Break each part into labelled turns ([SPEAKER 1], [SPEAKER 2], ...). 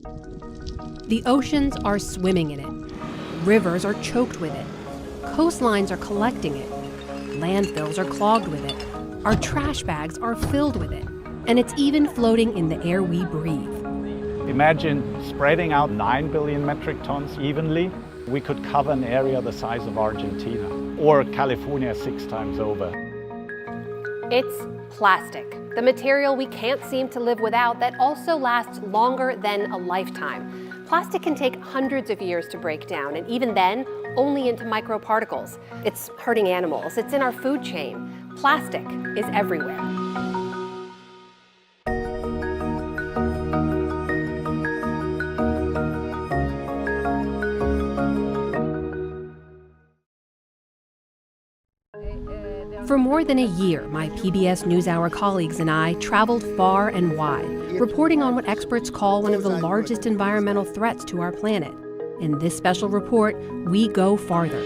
[SPEAKER 1] The oceans are swimming in it. Rivers are choked with it. Coastlines are collecting it. Landfills are clogged with it. Our trash bags are filled with it. And it's even floating in the air we breathe.
[SPEAKER 2] Imagine spreading out 9 billion metric tons evenly. We could cover an area the size of Argentina or California 6 times over.
[SPEAKER 1] It's plastic, the material we can't seem to live without that also lasts longer than a lifetime. Plastic can take hundreds of years to break down, and even then, only into microparticles. It's hurting animals. It's in our food chain. Plastic is everywhere. For more than a year, my PBS NewsHour colleagues and I traveled far and wide, reporting on what experts call one of the largest environmental threats to our planet. In this special report, we go farther.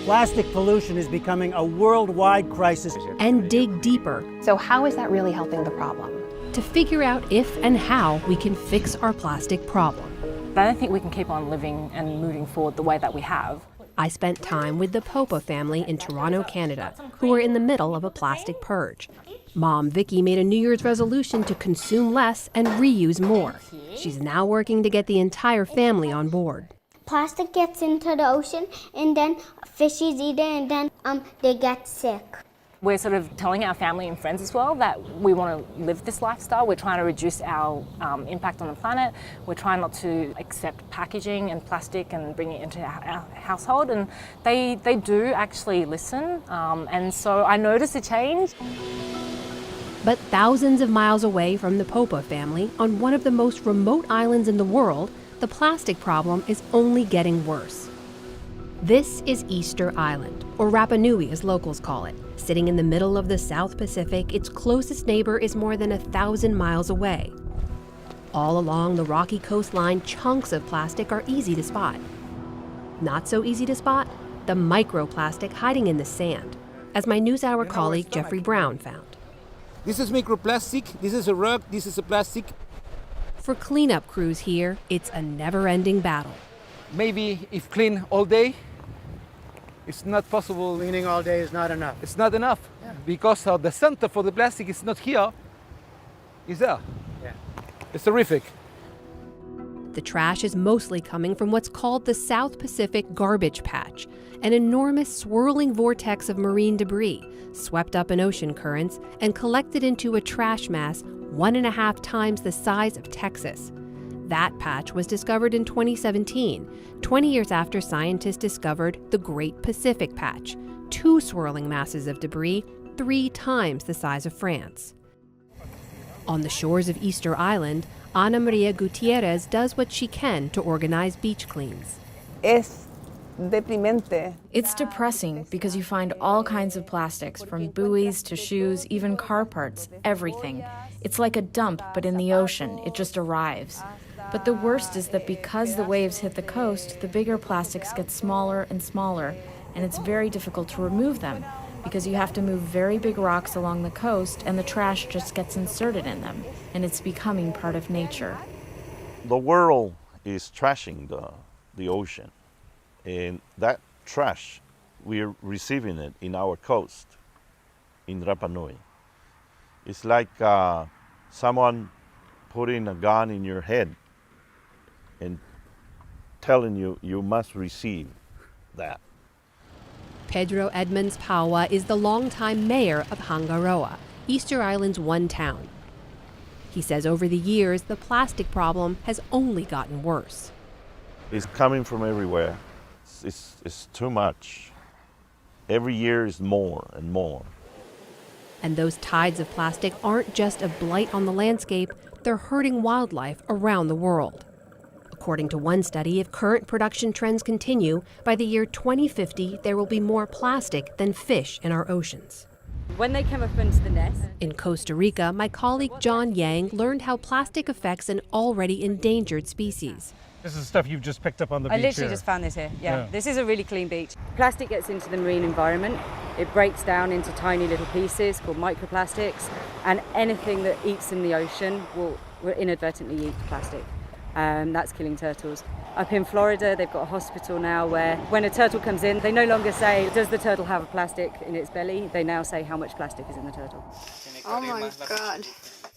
[SPEAKER 3] Plastic pollution is becoming a worldwide crisis.
[SPEAKER 1] And dig deeper. So how is that really helping the problem? To figure out if and how we can fix our plastic problem.
[SPEAKER 4] I don't think we can keep on living and moving forward the way that we have.
[SPEAKER 1] I spent time with the Popa family in Toronto, Canada, who are in the middle of a plastic purge. Mom Vicky made a New Year's resolution to consume less and reuse more. She's now working to get the entire family on board.
[SPEAKER 5] Plastic gets into the ocean and then fishies eat it and then they get sick.
[SPEAKER 4] We're sort of telling our family and friends as well that we want to live this lifestyle. We're trying to reduce our impact on the planet. We're trying not to accept packaging and plastic and bring it into our household. And they do actually listen. And so I notice a change.
[SPEAKER 1] But thousands of miles away from the Popa family, on one of the most remote islands in the world, the plastic problem is only getting worse. This is Easter Island, or Rapa Nui as locals call it. Sitting in the middle of the South Pacific, its closest neighbor is more than 1,000 miles away. All along the rocky coastline, chunks of plastic are easy to spot. Not so easy to spot, the microplastic hiding in the sand, as my NewsHour colleague Jeffrey Brown found.
[SPEAKER 6] This is microplastic, this is a rock, this is a plastic.
[SPEAKER 1] For cleanup crews here, it's a never-ending battle.
[SPEAKER 6] Maybe if clean all day, it's not possible.
[SPEAKER 3] Cleaning all day is not enough.
[SPEAKER 6] It's not enough because the center for the plastic is not here, it's there.
[SPEAKER 3] Yeah.
[SPEAKER 6] It's horrific.
[SPEAKER 1] The trash is mostly coming from what's called the South Pacific Garbage Patch, an enormous swirling vortex of marine debris swept up in ocean currents and collected into a trash mass 1.5 times the size of Texas. That patch was discovered in 2017, 20 years after scientists discovered the Great Pacific Patch, 2 swirling masses of debris 3 times the size of France. On the shores of Easter Island, Ana Maria Gutierrez does what she can to organize beach cleans.
[SPEAKER 7] Es deprimente.
[SPEAKER 8] It's depressing because you find all kinds of plastics, from buoys to shoes, even car parts, everything. It's like a dump, but in the ocean. It just arrives. But the worst is that because the waves hit the coast, the bigger plastics get smaller and smaller, and it's very difficult to remove them because you have to move very big rocks along the coast and the trash just gets inserted in them, and it's becoming part of nature.
[SPEAKER 9] The world is trashing the ocean, and that trash, we're receiving it in our coast, in Rapa Nui. It's like someone putting a gun in your head and telling you, you must receive that.
[SPEAKER 1] Pedro Edmonds Paua is the longtime mayor of Hangaroa, Easter Island's one town. He says over the years, the plastic problem has only gotten worse.
[SPEAKER 9] It's coming from everywhere. It's too much. Every year is more and more.
[SPEAKER 1] And those tides of plastic aren't just a blight on the landscape, they're hurting wildlife around the world. According to one study, if current production trends continue, by the year 2050, there will be more plastic than fish in our oceans.
[SPEAKER 10] When they come up into the nest.
[SPEAKER 1] In Costa Rica, my colleague John Yang learned how plastic affects an already endangered species.
[SPEAKER 11] This is stuff you've just picked up on the beach
[SPEAKER 10] I literally
[SPEAKER 11] here.
[SPEAKER 10] just found this here, yeah. This is a really clean beach. Plastic gets into the marine environment. It breaks down into tiny little pieces called microplastics, and anything that eats in the ocean will inadvertently eat plastic. That's killing turtles. Up in Florida, they've got a hospital now where when a turtle comes in, they no longer say, does the turtle have a plastic in its belly? They now say how much plastic is in the turtle.
[SPEAKER 5] Oh my God.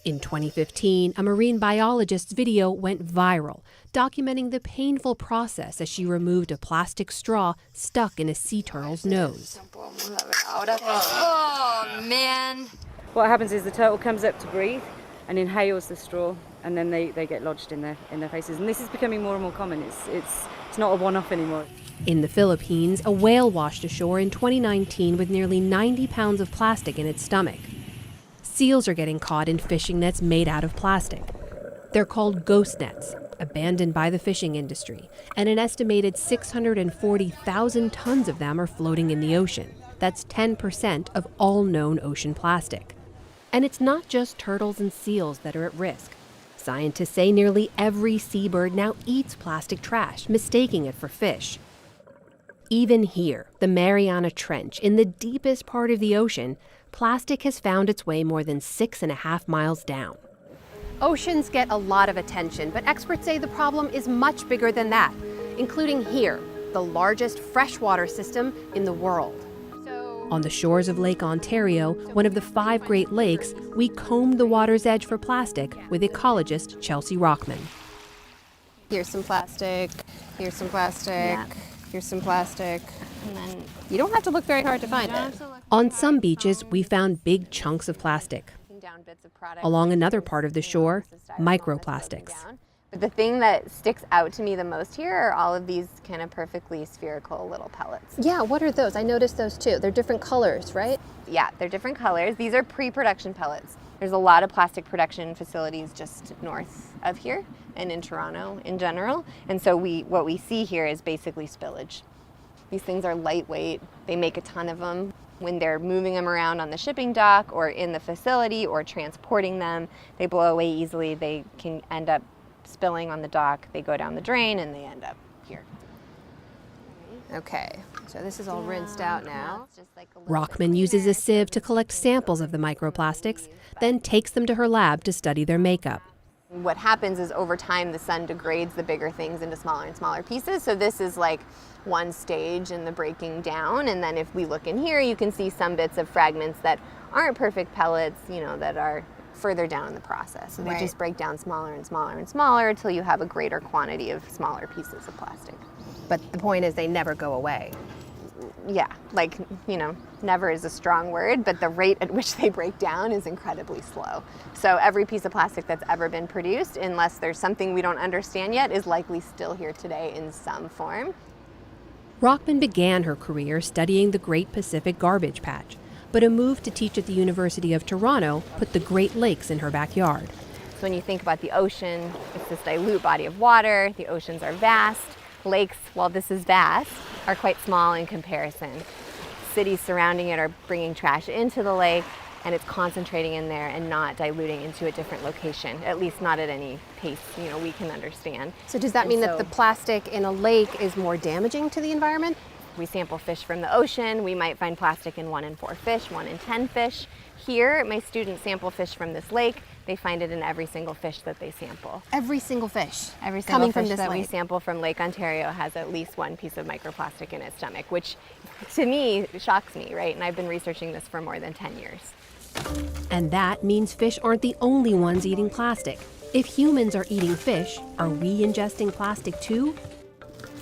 [SPEAKER 1] In 2015, a marine biologist's video went viral, documenting the painful process as she removed a plastic straw stuck in a sea turtle's nose.
[SPEAKER 5] Oh, man.
[SPEAKER 10] What happens is the turtle comes up to breathe and inhales the straw, and then they get lodged in their faces. And this is becoming more and more common. It's not a one-off anymore.
[SPEAKER 1] In the Philippines, a whale washed ashore in 2019 with nearly 90 pounds of plastic in its stomach. Seals are getting caught in fishing nets made out of plastic. They're called ghost nets, abandoned by the fishing industry, and an estimated 640,000 tons of them are floating in the ocean. That's 10% of all known ocean plastic. And it's not just turtles and seals that are at risk. Scientists say nearly every seabird now eats plastic trash, mistaking it for fish. Even here, the Mariana Trench, in the deepest part of the ocean, plastic has found its way more than 6.5 miles down. Oceans get a lot of attention, but experts say the problem is much bigger than that, including here, the largest freshwater system in the world. On the shores of Lake Ontario, one of the 5 Great Lakes, we combed the water's edge for plastic with ecologist Chelsea Rockman.
[SPEAKER 12] Here's some plastic, here's some plastic, here's some plastic, and then you don't have to look very hard to find it.
[SPEAKER 1] On some beaches, we found big chunks of plastic. Along another part of the shore, microplastics.
[SPEAKER 12] But the thing that sticks out to me the most here are all of these kind of perfectly spherical little pellets.
[SPEAKER 1] Yeah, what are those? I noticed those too. They're different colors, right?
[SPEAKER 12] Yeah, they're different colors. These are pre-production pellets. There's a lot of plastic production facilities just north of here and in Toronto in general. And so what we see here is basically spillage. These things are lightweight. They make a ton of them. When they're moving them around on the shipping dock or in the facility or transporting them, they blow away easily. They can end up spilling on the dock, they go down the drain, and they end up here.
[SPEAKER 1] Okay, so this is all rinsed out now. Rockman uses a sieve to collect samples of the microplastics, then takes them to her lab to study their makeup.
[SPEAKER 12] What happens is over time the sun degrades the bigger things into smaller and smaller pieces, so this is like one stage in the breaking down, and then if we look in here you can see some bits of fragments that aren't perfect pellets, that are further down in the process. So they just break down smaller and smaller and smaller until you have a greater quantity of smaller pieces of plastic.
[SPEAKER 1] But the point is they never go away.
[SPEAKER 12] Yeah, never is a strong word, but the rate at which they break down is incredibly slow. So every piece of plastic that's ever been produced, unless there's something we don't understand yet, is likely still here today in some form.
[SPEAKER 1] Rockman began her career studying the Great Pacific Garbage Patch, but a move to teach at the University of Toronto put the Great Lakes in her backyard.
[SPEAKER 12] So when you think about the ocean, it's this dilute body of water. The oceans are vast. Lakes, while this is vast, are quite small in comparison. Cities surrounding it are bringing trash into the lake, and it's concentrating in there and not diluting into a different location, at least not at any pace we can understand.
[SPEAKER 1] So does that mean that the plastic in a lake is more damaging to the environment?
[SPEAKER 12] We sample fish from the ocean. We might find plastic in 1 in 4 fish, 1 in 10 fish. Here, my students sample fish from this lake. They find it in every single fish that they sample.
[SPEAKER 1] Every single fish?
[SPEAKER 12] Every single fish that we sample from Lake Ontario has at least one piece of microplastic in its stomach, which to me shocks me, right? And I've been researching this for more than 10 years.
[SPEAKER 1] And that means fish aren't the only ones eating plastic. If humans are eating fish, are we ingesting plastic too?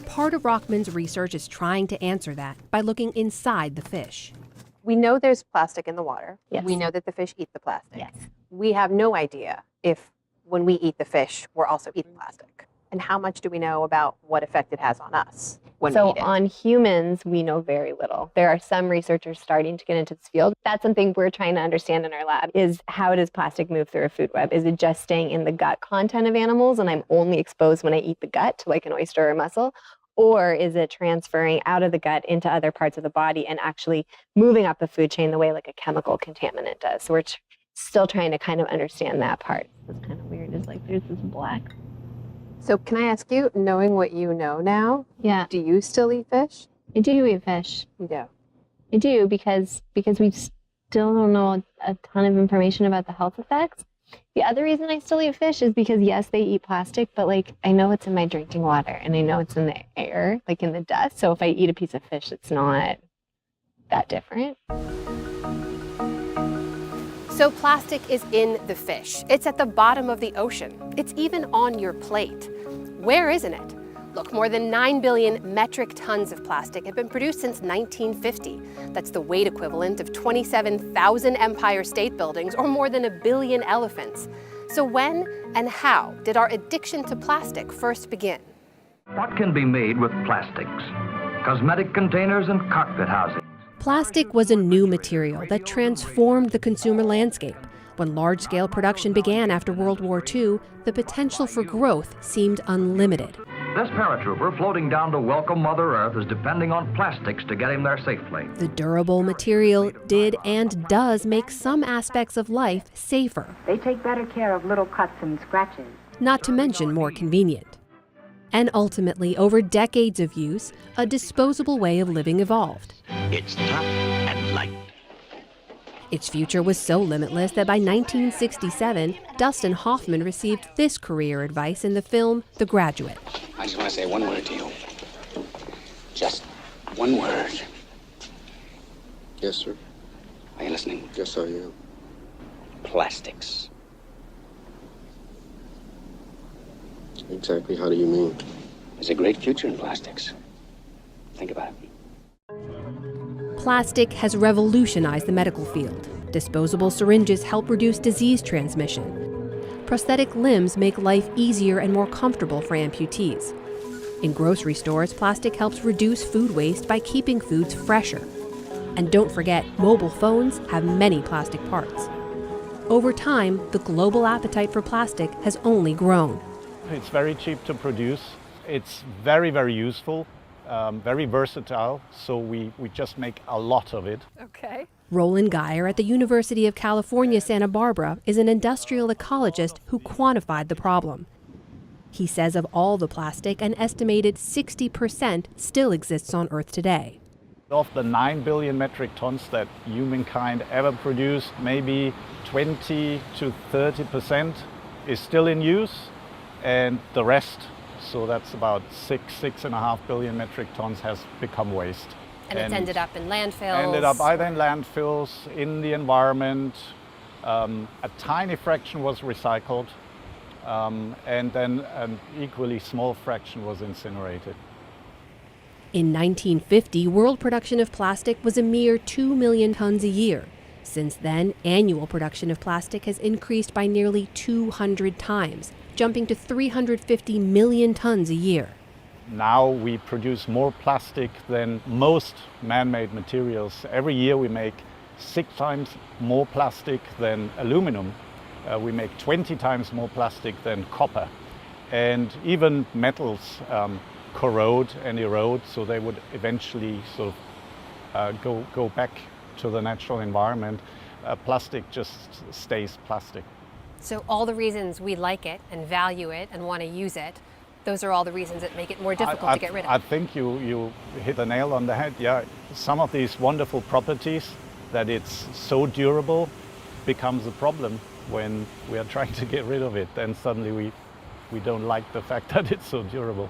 [SPEAKER 1] Part of Rockman's research is trying to answer that by looking inside the fish.
[SPEAKER 12] We know there's plastic in the water.
[SPEAKER 1] Yes.
[SPEAKER 12] We know that the fish eat the plastic.
[SPEAKER 1] Yes.
[SPEAKER 12] We have no idea if when we eat the fish, we're also eating plastic. And how much do we know about what effect it has on us when we eat it? So on humans, we know very little. There are some researchers starting to get into this field. That's something we're trying to understand in our lab is how does plastic move through a food web? Is it just staying in the gut content of animals and I'm only exposed when I eat the gut to like an oyster or a mussel? Or is it transferring out of the gut into other parts of the body and actually moving up the food chain the way like a chemical contaminant does? So we're still trying to kind of understand that part. It's kind of weird. It's like there's this black.
[SPEAKER 13] So can I ask you, knowing what you know now,
[SPEAKER 12] Yeah.
[SPEAKER 13] do you still eat fish?
[SPEAKER 12] I do eat fish.
[SPEAKER 13] You do?
[SPEAKER 12] I do because we still don't know a ton of information about the health effects.
[SPEAKER 13] The other reason I still eat fish is because, yes, they eat plastic, but like I know it's in my drinking water and I know it's in the air, like in the dust. So if I eat a piece of fish, it's not that different.
[SPEAKER 1] So plastic is in the fish. It's at the bottom of the ocean. It's even on your plate. Where isn't it? Look, more than 9 billion metric tons of plastic have been produced since 1950. That's the weight equivalent of 27,000 Empire State Buildings or more than 1 billion elephants. So when and how did our addiction to plastic first begin?
[SPEAKER 14] What can be made with plastics? Cosmetic containers and cockpit housing.
[SPEAKER 1] Plastic was a new material that transformed the consumer landscape. When large-scale production began after World War II, the potential for growth seemed unlimited.
[SPEAKER 14] This paratrooper floating down to welcome Mother Earth is depending on plastics to get him there safely.
[SPEAKER 1] The durable material did and does make some aspects of life safer.
[SPEAKER 15] They take better care of little cuts and scratches.
[SPEAKER 1] Not to mention more convenient. And ultimately, over decades of use, a disposable way of living evolved.
[SPEAKER 16] It's tough and light.
[SPEAKER 1] Its future was so limitless that by 1967, Dustin Hoffman received this career advice in the film The Graduate.
[SPEAKER 16] I just want to say one word to you. Just one word.
[SPEAKER 17] Yes, sir.
[SPEAKER 16] Are you listening?
[SPEAKER 17] Yes, I am.
[SPEAKER 16] Plastics.
[SPEAKER 17] Exactly how do you mean?
[SPEAKER 16] There's a great future in plastics. Think about it.
[SPEAKER 1] Plastic has revolutionized the medical field. Disposable syringes help reduce disease transmission. Prosthetic limbs make life easier and more comfortable for amputees. In grocery stores, plastic helps reduce food waste by keeping foods fresher. And don't forget, mobile phones have many plastic parts. Over time, the global appetite for plastic has only grown.
[SPEAKER 2] It's very cheap to produce. It's very, very useful. Very versatile, so we just make a lot of it.
[SPEAKER 1] Okay. Roland Geyer at the University of California, Santa Barbara is an industrial ecologist who quantified the problem. He says of all the plastic, an estimated 60% still exists on Earth today.
[SPEAKER 2] Of the 9 billion metric tons that humankind ever produced, maybe 20 to 30% is still in use, and the rest, so that's about 6.5 billion metric tons, has become waste.
[SPEAKER 1] And it's ended up in landfills?
[SPEAKER 2] Ended up either in landfills, in the environment. A tiny fraction was recycled, and then an equally small fraction was incinerated.
[SPEAKER 1] In 1950, world production of plastic was a mere 2 million tons a year. Since then, annual production of plastic has increased by nearly 200 times, jumping to 350 million tons a year.
[SPEAKER 2] Now we produce more plastic than most man-made materials. Every year we make 6 times more plastic than aluminum. We make 20 times more plastic than copper. And even metals corrode and erode, so they would eventually sort of go back to the natural environment. Plastic just stays plastic.
[SPEAKER 1] So all the reasons we like it and value it and want to use it, those are all the reasons that make it more difficult to get rid of.
[SPEAKER 2] I think you hit the nail on the head. Yeah, some of these wonderful properties, that it's so durable, becomes a problem when we are trying to get rid of it. Then suddenly we don't like the fact that it's so durable.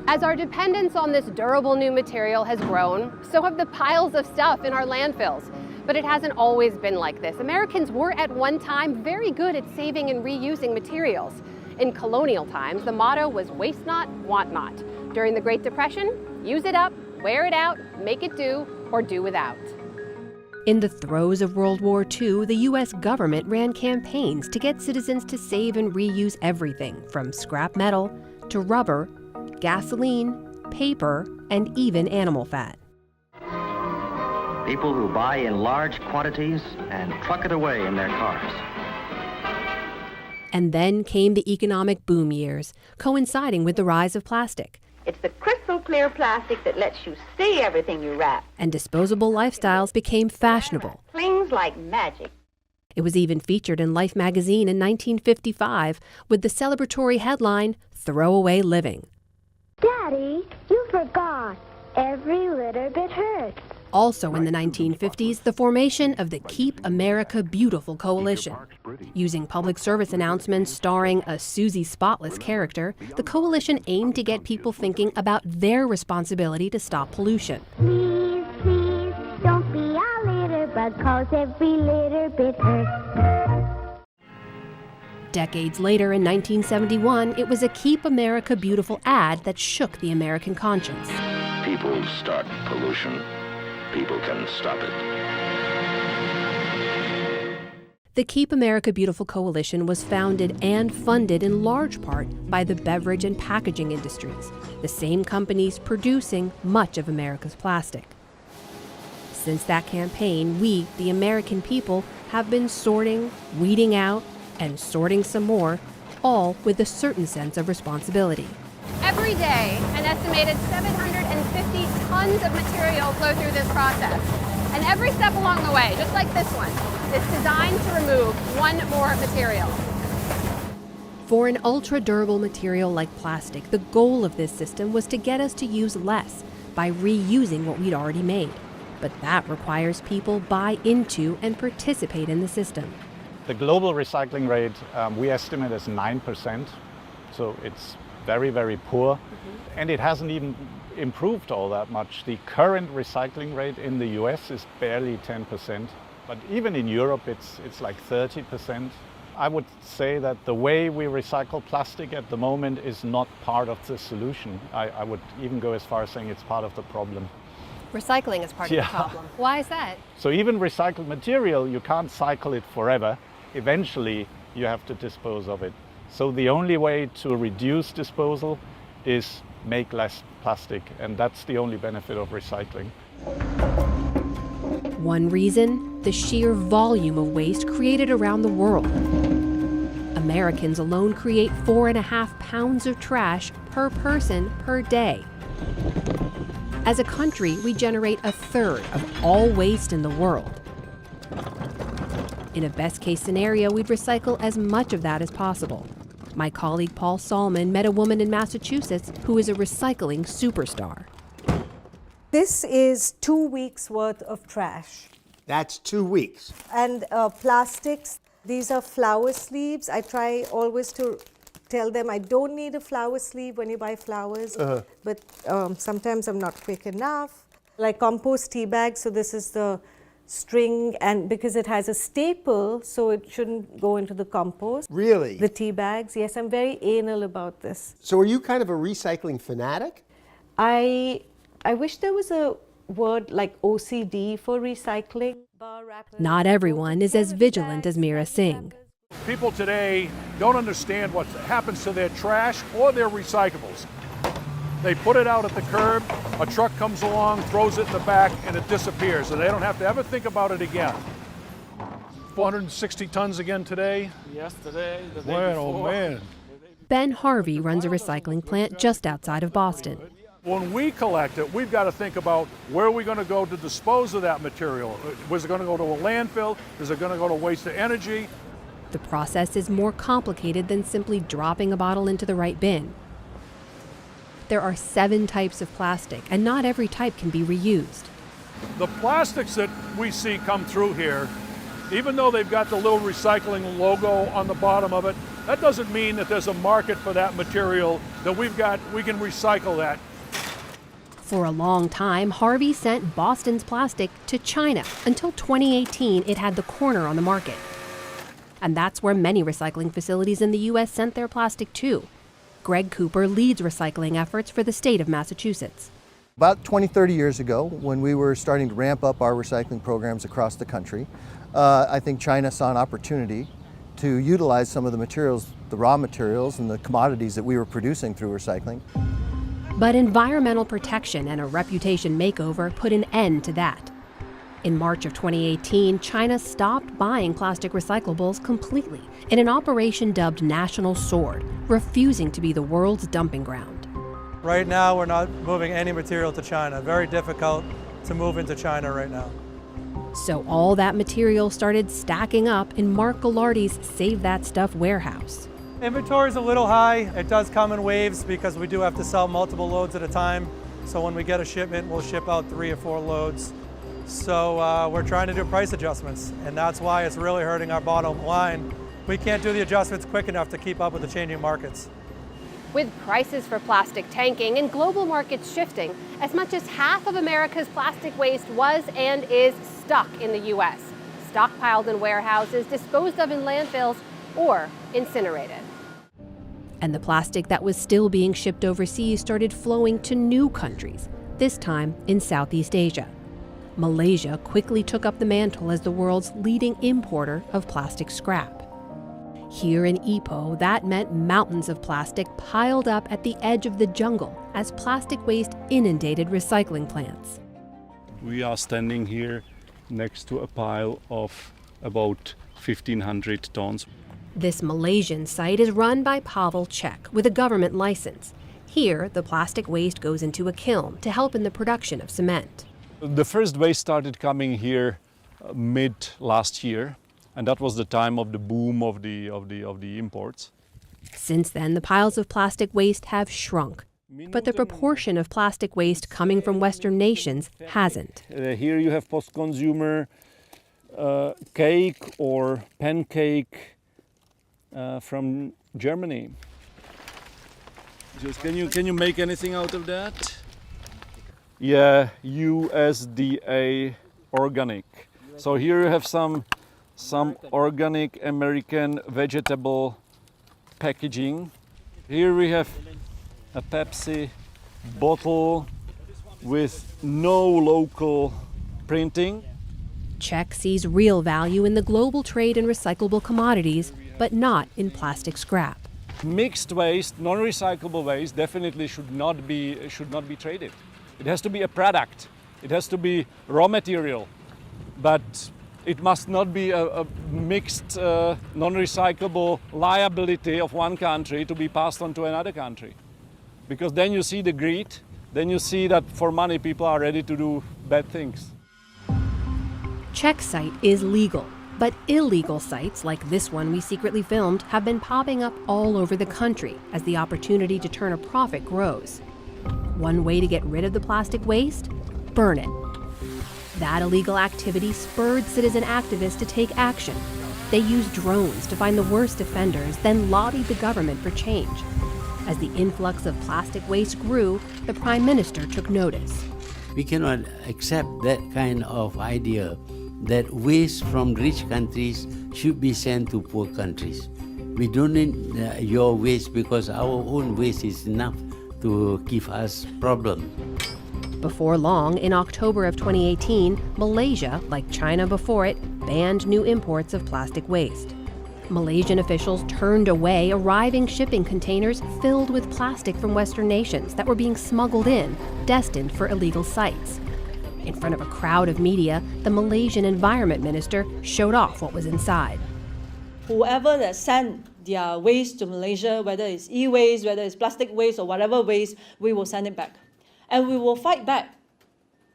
[SPEAKER 1] As our dependence on this durable new material has grown, so have the piles of stuff in our landfills. But it hasn't always been like this. Americans were at one time very good at saving and reusing materials. In colonial times, the motto was waste not, want not. During the Great Depression, use it up, wear it out, make it do, or do without. In the throes of World War II, the U.S. government ran campaigns to get citizens to save and reuse everything from scrap metal to rubber, gasoline, paper, and even animal fat.
[SPEAKER 14] People who buy in large quantities and truck it away in their cars.
[SPEAKER 1] And then came the economic boom years, coinciding with the rise of plastic.
[SPEAKER 15] It's the crystal clear plastic that lets you see everything you wrap.
[SPEAKER 1] And disposable lifestyles became fashionable.
[SPEAKER 15] Clings like magic.
[SPEAKER 1] It was even featured in Life magazine in 1955 with the celebratory headline, "Throw Away Living."
[SPEAKER 5] Daddy, you forgot. Every little bit hurts.
[SPEAKER 1] Also in the 1950s, the formation of the Keep America Beautiful Coalition. Using public service announcements starring a Susie Spotless character, the coalition aimed to get people thinking about their responsibility to stop pollution.
[SPEAKER 5] Please, please, don't be a litter bug, 'cause every litter bit hurts.
[SPEAKER 1] Decades later, in 1971, it was a Keep America Beautiful ad that shook the American conscience.
[SPEAKER 16] People start pollution. People can stop it.
[SPEAKER 1] The Keep America Beautiful Coalition was founded and funded in large part by the beverage and packaging industries, the same companies producing much of America's plastic. Since that campaign, we, the American people, have been sorting, weeding out, and sorting some more, all with a certain sense of responsibility.
[SPEAKER 18] Every day, an estimated 750 tons of material flow through this process. And every step along the way, just like this one, is designed to remove one more material.
[SPEAKER 1] For an ultra-durable material like plastic, the goal of this system was to get us to use less by reusing what we'd already made. But that requires people buy into and participate in the system.
[SPEAKER 2] The global recycling rate we estimate as 9%, so it's very, very poor. And it hasn't even improved all that much. The current recycling rate in the US is barely 10%, but even in Europe it's like 30%. I would say that the way we recycle plastic at the moment is not part of the solution. I would even go as far as saying it's part of the problem.
[SPEAKER 12] Recycling is part of the problem. Why is that?
[SPEAKER 2] So even recycled material, you can't cycle it forever. Eventually, you have to dispose of it. So the only way to reduce disposal is make less plastic, and that's the only benefit of recycling.
[SPEAKER 1] One reason, the sheer volume of waste created around the world. Americans alone create 4.5 pounds of trash per person per day. As a country, we generate a third of all waste in the world. In a best-case scenario, we'd recycle as much of that as possible. My colleague Paul Salmon met a woman in Massachusetts who is a recycling superstar.
[SPEAKER 19] This is 2 weeks' worth of trash.
[SPEAKER 20] That's 2 weeks.
[SPEAKER 19] And plastics, these are flower sleeves. I try always to tell them I don't need a flower sleeve when you buy flowers, but sometimes I'm not quick enough. Like compost tea bags, so this is the string, and because it has a staple, so it shouldn't go into the compost.
[SPEAKER 20] Really?
[SPEAKER 19] The tea bags, yes, I'm very anal about this.
[SPEAKER 20] So are you kind of a recycling fanatic?
[SPEAKER 19] I wish there was a word like OCD for recycling.
[SPEAKER 1] Not everyone is as vigilant as Meera Singh.
[SPEAKER 21] People today don't understand what happens to their trash or their recyclables. They put it out at the curb, a truck comes along, throws it in the back, and it disappears, and they don't have to ever think about it again. 460 tons again today?
[SPEAKER 22] Yesterday, the day
[SPEAKER 21] Man,
[SPEAKER 22] before.
[SPEAKER 21] oh man.
[SPEAKER 1] Ben Harvey runs a recycling plant just outside of Boston.
[SPEAKER 21] When we collect it, we've got to think about where are we going to go to dispose of that material. Was it going to go to a landfill? Is it going to go to waste of energy?
[SPEAKER 1] The process is more complicated than simply dropping a bottle into the right bin. There are 7 types of plastic, and not every type can be reused.
[SPEAKER 21] The plastics that we see come through here, even though they've got the little recycling logo on the bottom of it, that doesn't mean that there's a market for that material, that we can recycle that.
[SPEAKER 1] For a long time, Harvey sent Boston's plastic to China. Until 2018, it had the corner on the market. And that's where many recycling facilities in the U.S. sent their plastic to. Greg Cooper leads recycling efforts for the state of Massachusetts.
[SPEAKER 23] About 20, 30 years ago, when we were starting to ramp up our recycling programs across the country, I think China saw an opportunity to utilize some of the materials, the raw materials and the commodities that we were producing through recycling.
[SPEAKER 1] But environmental protection and a reputation makeover put an end to that. In March of 2018, China stopped buying plastic recyclables completely in an operation dubbed National Sword, refusing to be the world's dumping ground.
[SPEAKER 24] Right now, we're not moving any material to China. Very difficult to move into China right now.
[SPEAKER 1] So all that material started stacking up in Mark Gallardi's Save That Stuff warehouse.
[SPEAKER 24] Inventory is a little high. It does come in waves because we do have to sell multiple loads at a time. So when we get a shipment, we'll ship out 3 or 4 loads. So we're trying to do price adjustments, and that's why it's really hurting our bottom line. We can't do the adjustments quick enough to keep up with the changing markets.
[SPEAKER 18] With prices for plastic tanking and global markets shifting, as much as half of America's plastic waste was and is stuck in the U.S., stockpiled in warehouses, disposed of in landfills, or incinerated. And the plastic that was still being shipped overseas started flowing to new countries, this time in Southeast Asia. Malaysia quickly took up the mantle as the world's leading importer of plastic scrap. Here in Ipoh, that meant mountains of plastic piled up at the edge of the jungle as plastic waste inundated recycling plants.
[SPEAKER 3] We are standing here next to a pile of about 1,500 tons.
[SPEAKER 1] This Malaysian site is run by Pavel Čech with a government license. Here, the plastic waste goes into a kiln to help in the production of cement.
[SPEAKER 3] The first waste started coming here mid last year, and that was the time of the boom of the imports.
[SPEAKER 1] Since then, the piles of plastic waste have shrunk, but the proportion of plastic waste coming from Western nations hasn't.
[SPEAKER 3] Here you have post-consumer cake or pancake from Germany. Can you make anything out of that? Yeah, USDA organic. So here you have some organic American vegetable packaging. Here we have a Pepsi bottle with no local printing.
[SPEAKER 1] Czech sees real value in the global trade in recyclable commodities, but not in plastic scrap.
[SPEAKER 3] Mixed waste, non-recyclable waste definitely should not be traded. It has to be a product. It has to be raw material, but it must not be a mixed, non-recyclable liability of one country to be passed on to another country. Because then you see the greed, then you see that for money people are ready to do bad things.
[SPEAKER 1] Czech site is legal, but illegal sites like this one we secretly filmed have been popping up all over the country as the opportunity to turn a profit grows. One way to get rid of the plastic waste? Burn it. That illegal activity spurred citizen activists to take action. They used drones to find the worst offenders, then lobbied the government for change. As the influx of plastic waste grew, the Prime Minister took notice.
[SPEAKER 4] We cannot accept that kind of idea that waste from rich countries should be sent to poor countries. We don't need your waste because our own waste is enough to give us problems.
[SPEAKER 1] Before long, in October of 2018, Malaysia, like China before it, banned new imports of plastic waste. Malaysian officials turned away arriving shipping containers filled with plastic from Western nations that were being smuggled in, destined for illegal sites. In front of a crowd of media, the Malaysian Environment Minister showed off what was inside.
[SPEAKER 6] Whoever that sent their waste to Malaysia, whether it's e-waste, whether it's plastic waste or whatever waste, we will send it back. And we will fight back.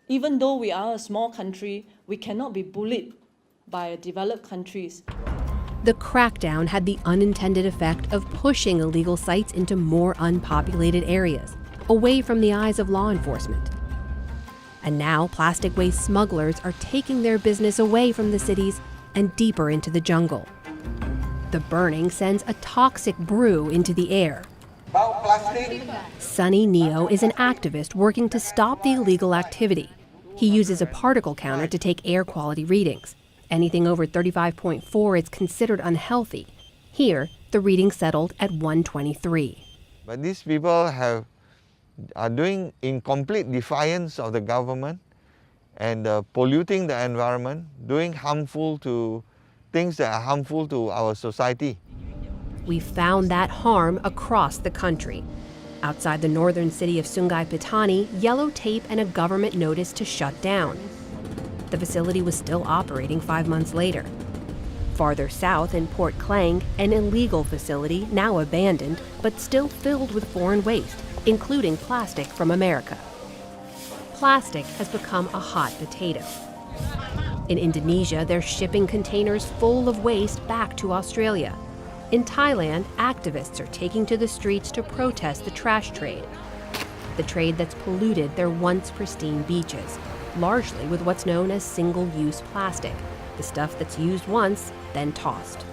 [SPEAKER 6] Even though we are a small country, we cannot be bullied by developed countries.
[SPEAKER 1] The crackdown had the unintended effect of pushing illegal sites into more unpopulated areas, away from the eyes of law enforcement. And now plastic waste smugglers are taking their business away from the cities and deeper into the jungle. The burning sends a toxic brew into the air. Sunny Neo is an activist working to stop the illegal activity. He uses a particle counter to take air quality readings. Anything over 35.4 is considered unhealthy. Here, the reading settled at 123.
[SPEAKER 22] But these people are doing in complete defiance of the government and polluting the environment, doing things that are harmful to our society.
[SPEAKER 1] We found that harm across the country. Outside the northern city of Sungai Petani, yellow tape and a government notice to shut down. The facility was still operating 5 months later. Farther south in Port Klang, an illegal facility now abandoned, but still filled with foreign waste, including plastic from America. Plastic has become a hot potato. In Indonesia, they're shipping containers full of waste back to Australia. In Thailand, activists are taking to the streets to protest the trash trade, the trade that's polluted their once pristine beaches. largely with what's known as single-use plastic, the stuff that's used once, then tossed.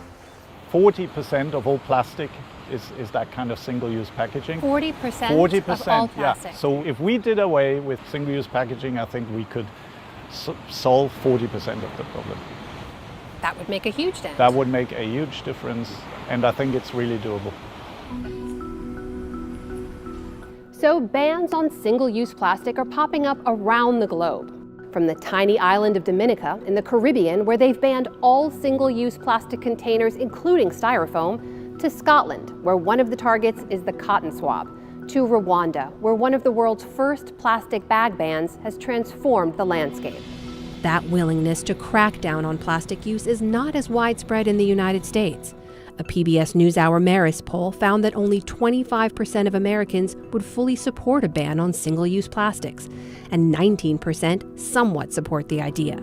[SPEAKER 2] 40% of all plastic is that kind of single-use packaging.
[SPEAKER 18] 40%
[SPEAKER 2] 40%,
[SPEAKER 18] of all plastic.
[SPEAKER 2] yeah. So if we did away with single-use packaging, I think we could solve 40% of the problem.
[SPEAKER 18] That would make a huge dent.
[SPEAKER 2] That would make a huge difference, and I think it's really doable.
[SPEAKER 1] So bans on single-use plastic are popping up around the globe. From the tiny island of Dominica in the Caribbean, where they've banned all single-use plastic containers, including styrofoam, to Scotland, where one of the targets is the cotton swab, to Rwanda, where one of the world's first plastic bag bans has transformed the landscape. That willingness to crack down on plastic use is not as widespread in the United States. A PBS NewsHour Marist poll found that only 25% of Americans would fully support a ban on single-use plastics, and 19% somewhat support the idea.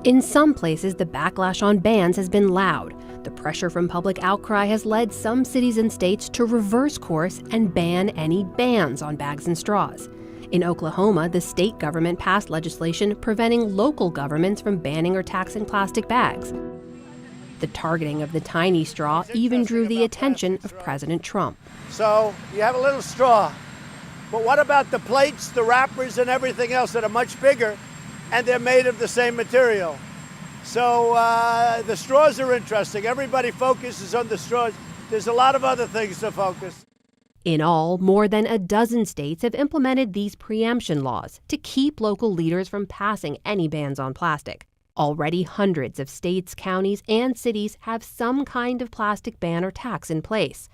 [SPEAKER 1] In some places, the backlash on bans has been loud. The pressure from public outcry has led some cities and states to reverse course and ban any bans on bags and straws. In Oklahoma, the state government passed legislation preventing local governments from banning or taxing plastic bags. The targeting of the tiny straw even drew the attention of President Trump.
[SPEAKER 7] So you have a little straw, but what about the plates, the wrappers, and everything else that are much bigger, and they're made of the same material? So the straws are interesting. Everybody focuses on the straws. There's a lot of other things to focus.
[SPEAKER 1] In all, more than a dozen states have implemented these preemption laws to keep local leaders from passing any bans on plastic. Already hundreds of states, counties, and cities have some kind of plastic ban or tax in place.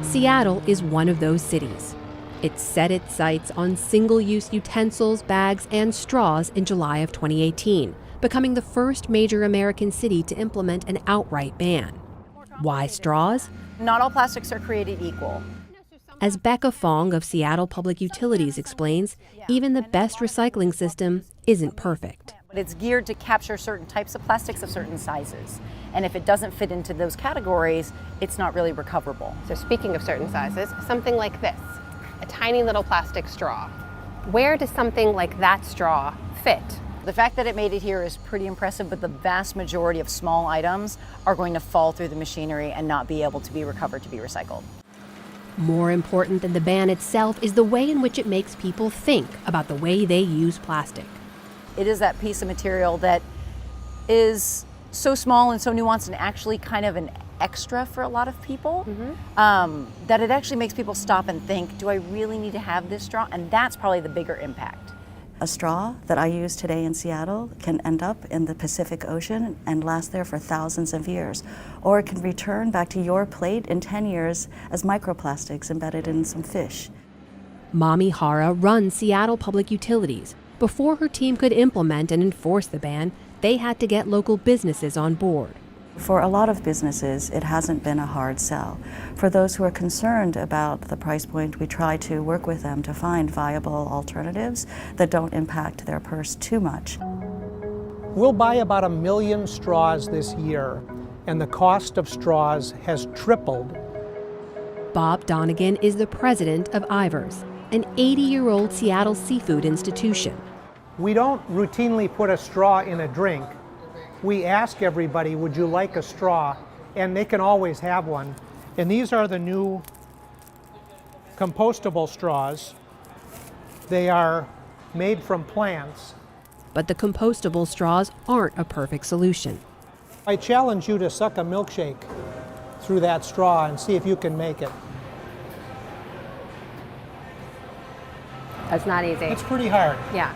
[SPEAKER 1] Seattle is one of those cities. It set its sights on single-use utensils, bags, and straws in July of 2018, becoming the first major American city to implement an outright ban. Why straws?
[SPEAKER 8] Not all plastics are created equal.
[SPEAKER 1] As Becca Fong of Seattle Public Utilities explains, even the best recycling system isn't perfect.
[SPEAKER 8] It's geared to capture certain types of plastics of certain sizes. And if it doesn't fit into those categories, it's not really recoverable.
[SPEAKER 18] So speaking of certain sizes, something like this, a tiny little plastic straw. Where does something like that straw fit?
[SPEAKER 8] The fact that it made it here is pretty impressive, but the vast majority of small items are going to fall through the machinery and not be able to be recovered to be recycled.
[SPEAKER 1] More important than the ban itself is the way in which it makes people think about the way they use plastic.
[SPEAKER 8] It is that piece of material that is so small and so nuanced and actually kind of an extra for a lot of people, that it actually makes people stop and think, do I really need to have this straw? And that's probably the bigger impact.
[SPEAKER 9] A straw that I use today in Seattle can end up in the Pacific Ocean and last there for thousands of years. Or it can return back to your plate in 10 years as microplastics embedded in some fish.
[SPEAKER 1] Mami Hara runs Seattle Public Utilities. Before her team could implement and enforce the ban, they had to get local businesses on board.
[SPEAKER 9] For a lot of businesses, it hasn't been a hard sell. For those who are concerned about the price point, we try to work with them to find viable alternatives that don't impact their purse too much.
[SPEAKER 11] We'll buy about 1 million straws this year, and the cost of straws has tripled.
[SPEAKER 1] Bob Donegan is the president of Ivers, an 80-year-old Seattle seafood institution.
[SPEAKER 11] We don't routinely put a straw in a drink. We ask everybody, would you like a straw? And they can always have one. And these are the new compostable straws. They are made from plants.
[SPEAKER 1] But the compostable straws aren't a perfect solution.
[SPEAKER 11] I challenge you to suck a milkshake through that straw and see if you can make it.
[SPEAKER 18] That's not easy.
[SPEAKER 11] It's pretty hard.
[SPEAKER 18] Yeah.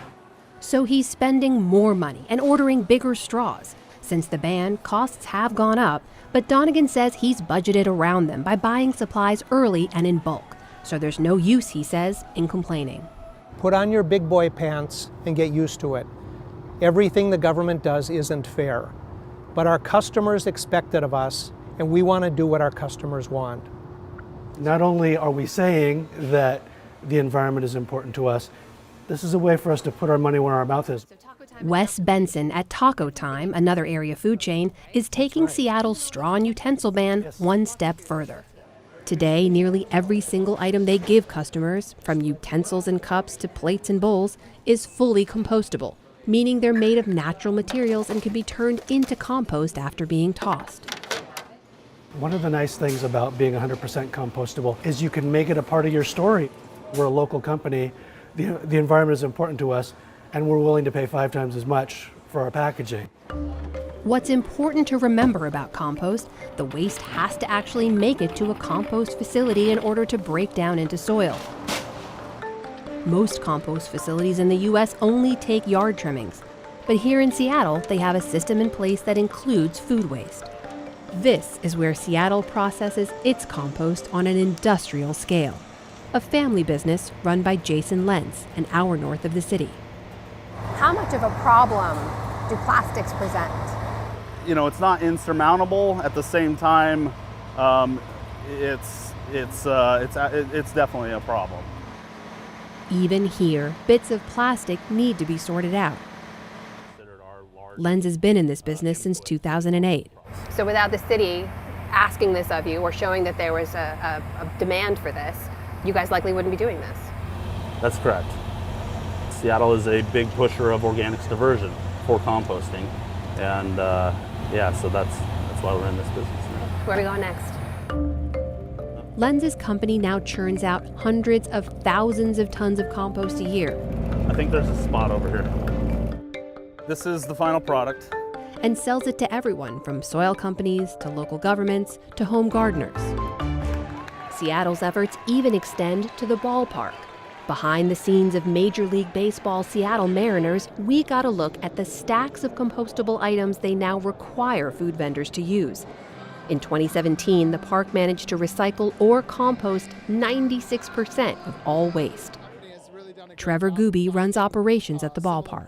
[SPEAKER 1] So he's spending more money and ordering bigger straws. Since the ban, costs have gone up, but Donegan says he's budgeted around them by buying supplies early and in bulk. So there's no use, he says, in complaining.
[SPEAKER 11] Put on your big boy pants and get used to it. Everything the government does isn't fair, but our customers expect it of us, and we want to do what our customers want.
[SPEAKER 25] Not only are we saying that the environment is important to us, this is a way for us to put our money where our mouth is.
[SPEAKER 1] Wes Benson at Taco Time, another area food chain, is taking Seattle's straw and utensil ban one step further. Today, nearly every single item they give customers, from utensils and cups to plates and bowls, is fully compostable, meaning they're made of natural materials and can be turned into compost after being tossed.
[SPEAKER 25] One of the nice things about being 100% compostable is you can make it a part of your story. We're a local company, the environment is important to us, and we're willing to pay 5 times as much for our packaging.
[SPEAKER 1] What's important to remember about compost, the waste has to actually make it to a compost facility in order to break down into soil. Most compost facilities in the U.S. only take yard trimmings, but here in Seattle, they have a system in place that includes food waste. This is where Seattle processes its compost on an industrial scale. A family business run by Jason Lenz, an hour north of the city.
[SPEAKER 18] How much of a problem do plastics present?
[SPEAKER 10] You know, it's not insurmountable. At the same time, it's definitely a problem.
[SPEAKER 1] Even here, bits of plastic need to be sorted out. Lenz has been in this business since 2008.
[SPEAKER 18] So without the city asking this of you or showing that there was a demand for this, you guys likely wouldn't be doing this.
[SPEAKER 10] That's correct. Seattle is a big pusher of organics diversion for composting. And so that's why we're in this business now.
[SPEAKER 18] Where are we going next?
[SPEAKER 1] Lenz's company now churns out hundreds of thousands of tons of compost a year.
[SPEAKER 10] I think there's a spot over here. This is the final product.
[SPEAKER 1] And sells it to everyone from soil companies to local governments to home gardeners. Seattle's efforts even extend to the ballpark. Behind the scenes of Major League Baseball Seattle Mariners, we got a look at the stacks of compostable items they now require food vendors to use. In 2017, the park managed to recycle or compost 96% of all waste. Trevor Gooby runs operations at the ballpark.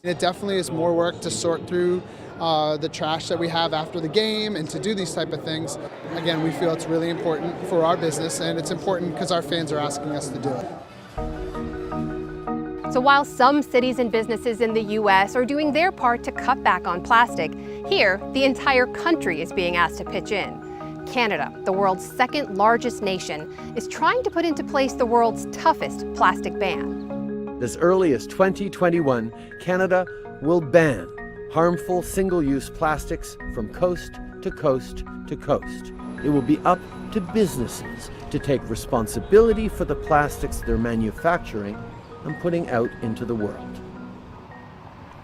[SPEAKER 13] It definitely is more work to sort through the trash that we have after the game and to do these type of things. Again, we feel it's really important for our business, and it's important because our fans are asking us to do it.
[SPEAKER 18] So while some cities and businesses in the U.S. are doing their part to cut back on plastic, here, the entire country is being asked to pitch in. Canada, the world's second largest nation, is trying to put into place the world's toughest plastic ban.
[SPEAKER 14] As early as 2021, Canada will ban harmful single-use plastics from coast to coast to coast. It will be up to businesses to take responsibility for the plastics they're manufacturing and putting out into the world.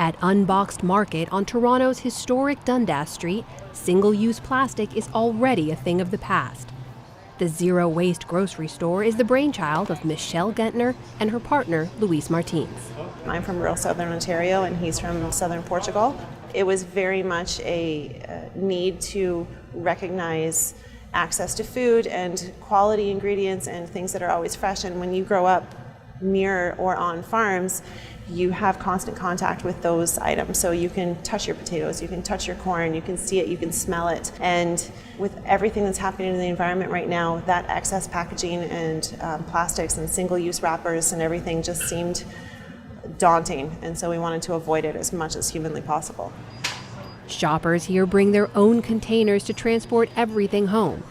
[SPEAKER 1] At Unboxed Market on Toronto's historic Dundas Street, single-use plastic is already a thing of the past. The zero-waste grocery store is the brainchild of Michelle Gentner and her partner, Luis Martins.
[SPEAKER 15] I'm from rural southern Ontario and he's from southern Portugal. It was very much a need to recognize access to food and quality ingredients and things that are always fresh. And when you grow up near or on farms, you have constant contact with those items. So you can touch your potatoes, you can touch your corn, you can see it, you can smell it. And with everything that's happening in the environment right now, that excess packaging and plastics and single-use wrappers and everything just seemed daunting. And so we wanted to avoid it as much as humanly possible.
[SPEAKER 1] Shoppers here bring their own containers to transport everything home.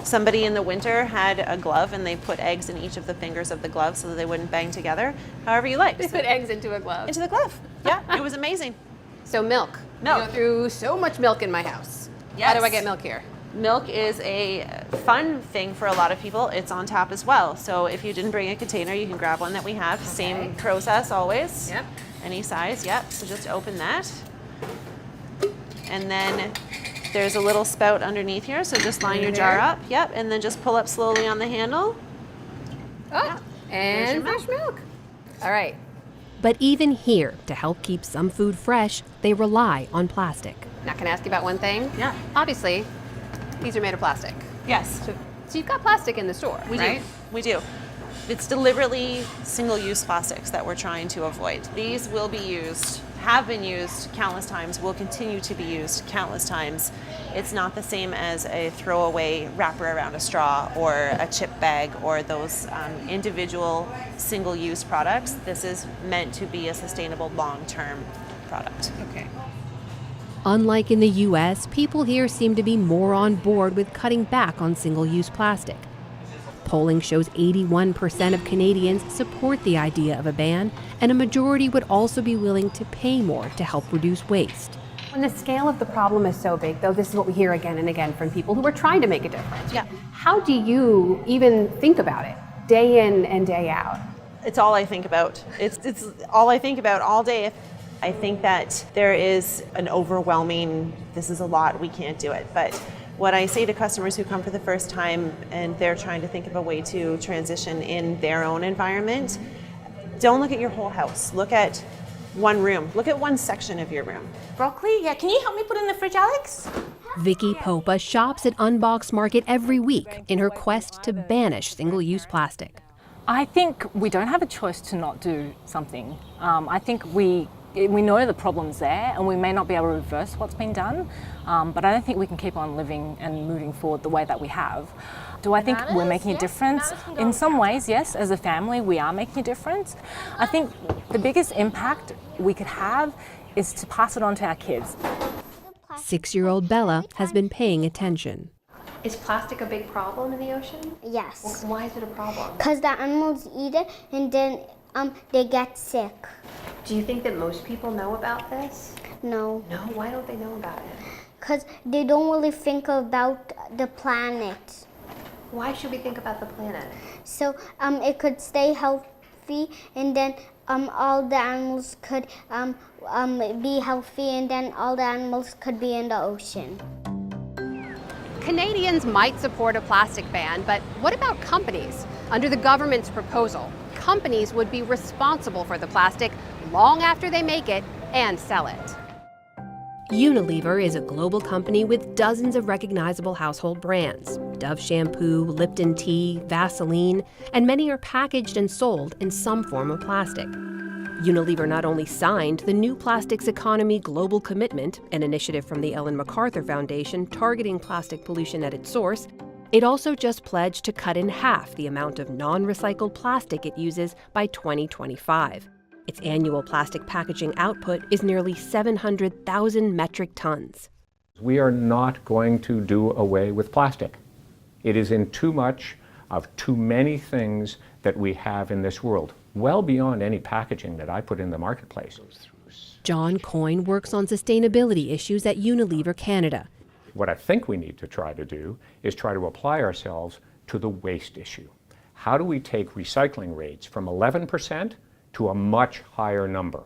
[SPEAKER 15] Somebody in the winter had a glove and they put eggs in each of the fingers of the glove so that they wouldn't bang together. However you like.
[SPEAKER 18] They put eggs into a glove.
[SPEAKER 15] Into the glove. Yeah, it was amazing.
[SPEAKER 18] So milk.
[SPEAKER 15] Milk.
[SPEAKER 18] I go through so much milk in my house.
[SPEAKER 15] Yes.
[SPEAKER 18] How do I get milk here?
[SPEAKER 15] Milk is a fun thing for a lot of people. It's on tap as well. So if you didn't bring a container, you can grab one that we have. Okay. Same process always.
[SPEAKER 18] Yep.
[SPEAKER 15] Any size, yep. So just open that. And then there's a little spout underneath here, so just line your jar up, yep, and then just pull up slowly on the handle.
[SPEAKER 18] Oh, and fresh milk. All right.
[SPEAKER 1] But even here, to help keep some food fresh, they rely on plastic.
[SPEAKER 18] Now, can I ask you about one thing?
[SPEAKER 15] Yeah.
[SPEAKER 18] Obviously, these are made of plastic.
[SPEAKER 15] Yes.
[SPEAKER 18] So you've got plastic in the store, right?
[SPEAKER 15] We do. It's deliberately single-use plastics that we're trying to avoid. These will be used, have been used countless times, will continue to be used countless times. It's not the same as a throwaway wrapper around a straw or a chip bag or those individual single-use products. This is meant to be a sustainable long-term product.
[SPEAKER 18] Okay.
[SPEAKER 1] Unlike in the US, people here seem to be more on board with cutting back on single-use plastic. Polling shows 81% of Canadians support the idea of a ban, and a majority would also be willing to pay more to help reduce waste.
[SPEAKER 18] When the scale of the problem is so big, though, this is what we hear again and again from people who are trying to make a difference.
[SPEAKER 15] Yeah.
[SPEAKER 18] How do you even think about it, day in and day out?
[SPEAKER 15] It's all I think about. It's all I think about all day. I think that there is an overwhelming, this is a lot, we can't do it. But what I say to customers who come for the first time and they're trying to think of a way to transition in their own environment, don't look at your whole house. Look at one room. Look at one section of your room.
[SPEAKER 5] Broccoli? Yeah, can you help me put it in the fridge, Alex?
[SPEAKER 1] Vicky Popa shops at Unbox Market every week in her quest to banish single-use plastic.
[SPEAKER 12] I think we don't have a choice to not do something. I think we know the problem's there and we may not be able to reverse what's been done, but I don't think we can keep on living and moving forward the way that we have. Do I think we're making a difference? In some ways, yes, as a family we are making a difference. I think the biggest impact we could have is to pass it on to our kids.
[SPEAKER 1] 6-year-old Bella has been paying attention.
[SPEAKER 18] Is plastic a big problem in the ocean?
[SPEAKER 16] Yes.
[SPEAKER 18] Why is it a problem?
[SPEAKER 16] Because the animals eat it and then they get sick.
[SPEAKER 18] Do you think that most people know about this?
[SPEAKER 16] No.
[SPEAKER 18] No? Why don't they know about it?
[SPEAKER 16] Because they don't really think about the planet.
[SPEAKER 18] Why should we think about the planet?
[SPEAKER 16] So it could stay healthy and then all the animals could be healthy and then all the animals could be in the ocean.
[SPEAKER 18] Canadians might support a plastic ban, but what about companies? Under the government's proposal, companies would be responsible for the plastic long after they make it and sell it.
[SPEAKER 1] Unilever is a global company with dozens of recognizable household brands. Dove shampoo, Lipton tea, Vaseline, and many are packaged and sold in some form of plastic. Unilever not only signed the New Plastics Economy Global Commitment, an initiative from the Ellen MacArthur Foundation targeting plastic pollution at its source, it also just pledged to cut in half the amount of non-recycled plastic it uses by 2025. Its annual plastic packaging output is nearly 700,000 metric tons.
[SPEAKER 17] We are not going to do away with plastic. It is in too much of too many things that we have in this world, well beyond any packaging that I put in the marketplace.
[SPEAKER 1] John Coyne works on sustainability issues at Unilever Canada.
[SPEAKER 17] What I think we need to try to do is try to apply ourselves to the waste issue. How do we take recycling rates from 11% to a much higher number?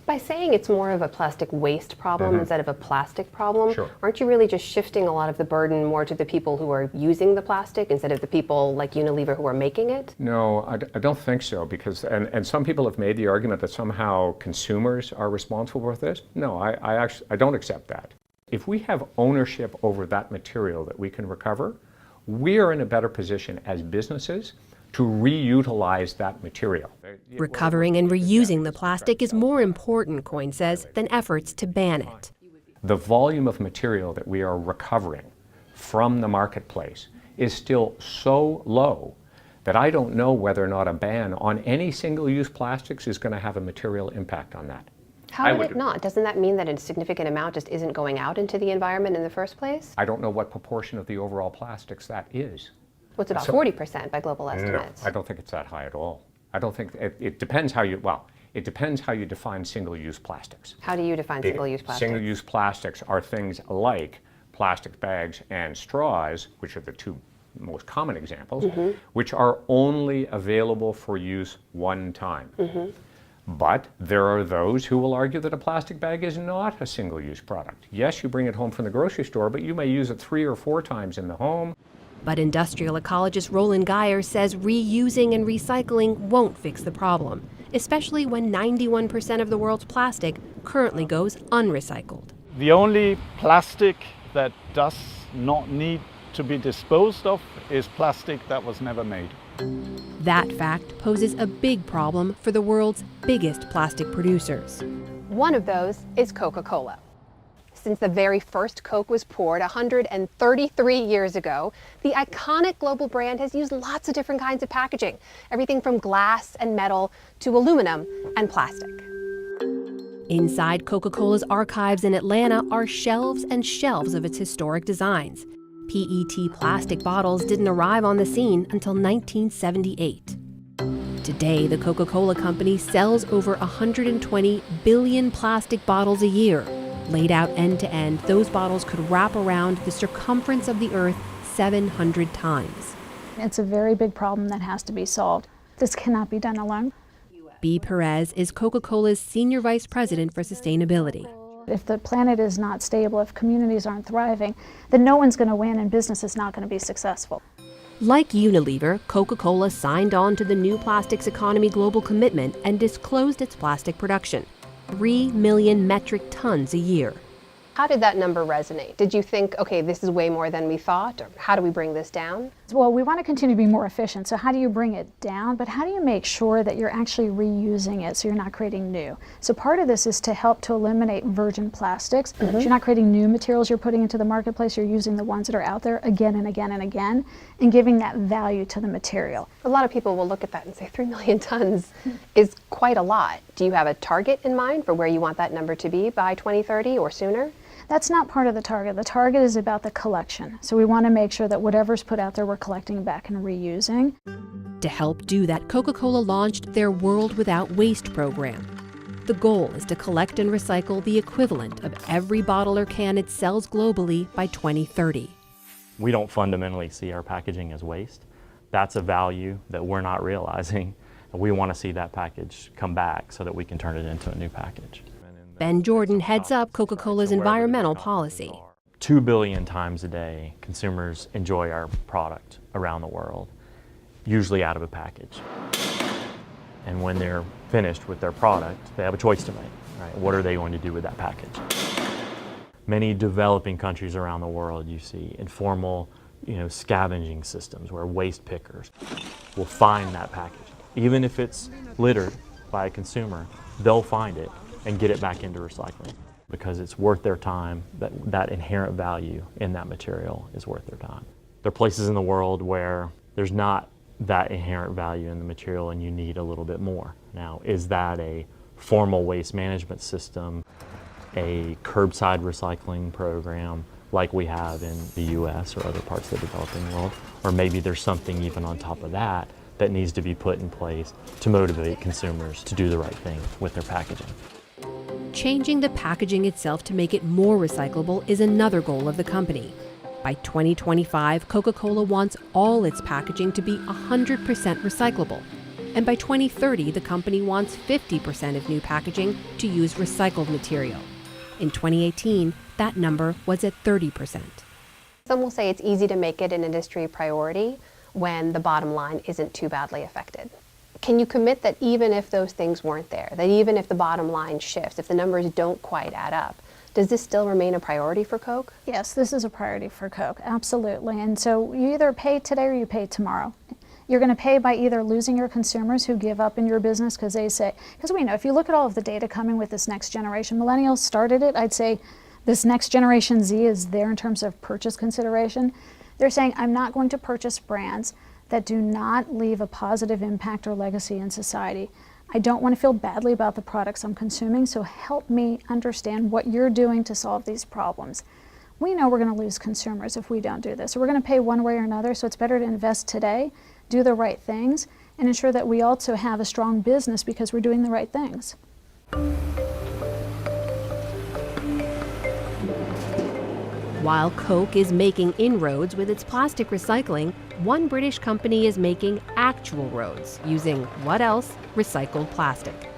[SPEAKER 18] By saying it's more of a plastic waste problem instead of a plastic problem, aren't you really just shifting a lot of the burden more to the people who are using the plastic instead of the people like Unilever who are making it?
[SPEAKER 17] No, I don't think so, because, and some people have made the argument that somehow consumers are responsible for this. No, I don't accept that. If we have ownership over that material that we can recover, we are in a better position as businesses to reutilize that material.
[SPEAKER 1] Recovering and reusing the plastic is more important, Coyne says, than efforts to ban it.
[SPEAKER 17] The volume of material that we are recovering from the marketplace is still so low that I don't know whether or not a ban on any single-use plastics is going to have a material impact on that.
[SPEAKER 18] How would it not? Doesn't that mean that a significant amount just isn't going out into the environment in the first place?
[SPEAKER 17] I don't know what proportion of the overall plastics that is.
[SPEAKER 18] Well, it's about 40% by global estimates.
[SPEAKER 17] No, I don't think it's that high at all. I don't think, it depends how you, it depends how you define single-use plastics.
[SPEAKER 18] How do you define single-use plastics?
[SPEAKER 17] Single-use plastics are things like plastic bags and straws, which are the two most common examples, which are only available for use one time. But there are those who will argue that a plastic bag is not a single-use product. Yes, you bring it home from the grocery store, but you may use it 3 or 4 times in the home.
[SPEAKER 1] But industrial ecologist Roland Geyer says reusing and recycling won't fix the problem, especially when 91% of the world's plastic currently goes unrecycled.
[SPEAKER 2] The only plastic that does not need to be disposed of is plastic that was never made.
[SPEAKER 1] That fact poses a big problem for the world's biggest plastic producers.
[SPEAKER 18] One of those is Coca-Cola. Since the very first Coke was poured 133 years ago, the iconic global brand has used lots of different kinds of packaging, everything from glass and metal to aluminum and plastic.
[SPEAKER 1] Inside Coca-Cola's archives in Atlanta are shelves and shelves of its historic designs. PET plastic bottles didn't arrive on the scene until 1978. Today, the Coca-Cola Company sells over 120 billion plastic bottles a year. Laid out end to end, those bottles could wrap around the circumference of the Earth 700 times.
[SPEAKER 19] It's a very big problem that has to be solved. This cannot be done alone.
[SPEAKER 1] Bea Perez is Coca-Cola's Senior Vice President for Sustainability.
[SPEAKER 19] If the planet is not stable, if communities aren't thriving, then no one's going to win and business is not going to be successful.
[SPEAKER 1] Like Unilever, Coca-Cola signed on to the New Plastics Economy Global Commitment and disclosed its plastic production, 3 million metric tons a year.
[SPEAKER 18] How did that number resonate? Did you think, okay, this is way more than we thought, or how do we bring this down?
[SPEAKER 19] Well, we want to continue to be more efficient, so how do you bring it down? But how do you make sure that you're actually reusing it so you're not creating new? So part of this is to help to eliminate virgin plastics. So you're not creating new materials you're putting into the marketplace, you're using the ones that are out there again and again and again, and giving that value to the material.
[SPEAKER 18] A lot of people will look at that and say 3 million tons is quite a lot. Do you have a target in mind for where you want that number to be by 2030 or sooner?
[SPEAKER 19] That's not part of the target. The target is about the collection. So we want to make sure that whatever's put out there, we're collecting back and reusing.
[SPEAKER 1] To help do that, Coca-Cola launched their World Without Waste program. The goal is to collect and recycle the equivalent of every bottle or can it sells globally by 2030.
[SPEAKER 10] We don't fundamentally see our packaging as waste. That's a value that we're not realizing. We want to see that package come back so that we can turn it into a new package.
[SPEAKER 1] Ben Jordan heads up Coca-Cola's environmental policy.
[SPEAKER 10] 2 billion times a day, consumers enjoy our product around the world, usually out of a package. And when they're finished with their product, they have a choice to make, right? What are they going to do with that package? Many developing countries around the world, you see informal, scavenging systems where waste pickers will find that package. Even if it's littered by a consumer, they'll find it and get it back into recycling because it's worth their time, that inherent value in that material is worth their time. There are places in the world where there's not that inherent value in the material and you need a little bit more. Now, is that a formal waste management system, a curbside recycling program like we have in the US or other parts of the developing world? Or maybe there's something even on top of that that needs to be put in place to motivate consumers to do the right thing with their packaging.
[SPEAKER 1] Changing the packaging itself to make it more recyclable is another goal of the company. By 2025, Coca-Cola wants all its packaging to be 100% recyclable. And by 2030, the company wants 50% of new packaging to use recycled material. In 2018, that number was at 30%.
[SPEAKER 18] Some will say it's easy to make it an industry priority when the bottom line isn't too badly affected. Can you commit that even if those things weren't there, that even if the bottom line shifts, if the numbers don't quite add up, does this still remain a priority for Coke?
[SPEAKER 19] Yes, this is a priority for Coke, absolutely. And so you either pay today or you pay tomorrow. You're going to pay by either losing your consumers who give up in your business because we know if you look at all of the data coming with this next generation, millennials started it, I'd say this next generation Z is there in terms of purchase consideration. They're saying, I'm not going to purchase brands that do not leave a positive impact or legacy in society. I don't want to feel badly about the products I'm consuming, so help me understand what you're doing to solve these problems. We know we're going to lose consumers if we don't do this. So we're going to pay one way or another, so it's better to invest today, do the right things, and ensure that we also have a strong business because we're doing the right things.
[SPEAKER 1] While Coke is making inroads with its plastic recycling, one British company is making actual roads using, what else? Recycled plastic.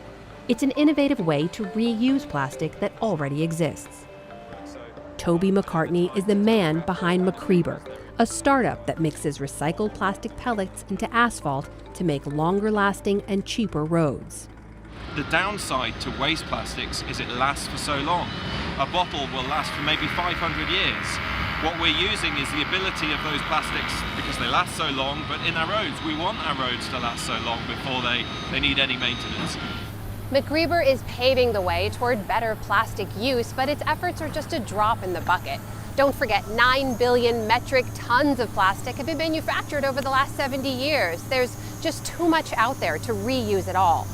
[SPEAKER 1] It's an innovative way to reuse plastic that already exists. Toby McCartney is the man behind McCreeber, a startup that mixes recycled plastic pellets into asphalt to make longer-lasting and cheaper roads.
[SPEAKER 20] The downside to waste plastics is it lasts for so long. A bottle will last for maybe 500 years. What we're using is the ability of those plastics because they last so long, but in our roads, we want our roads to last so long before they need any maintenance.
[SPEAKER 18] McCreeber is paving the way toward better plastic use, but its efforts are just a drop in the bucket. Don't forget, 9 billion metric tons of plastic have been manufactured over the last 70 years. There's just too much out there to reuse it all.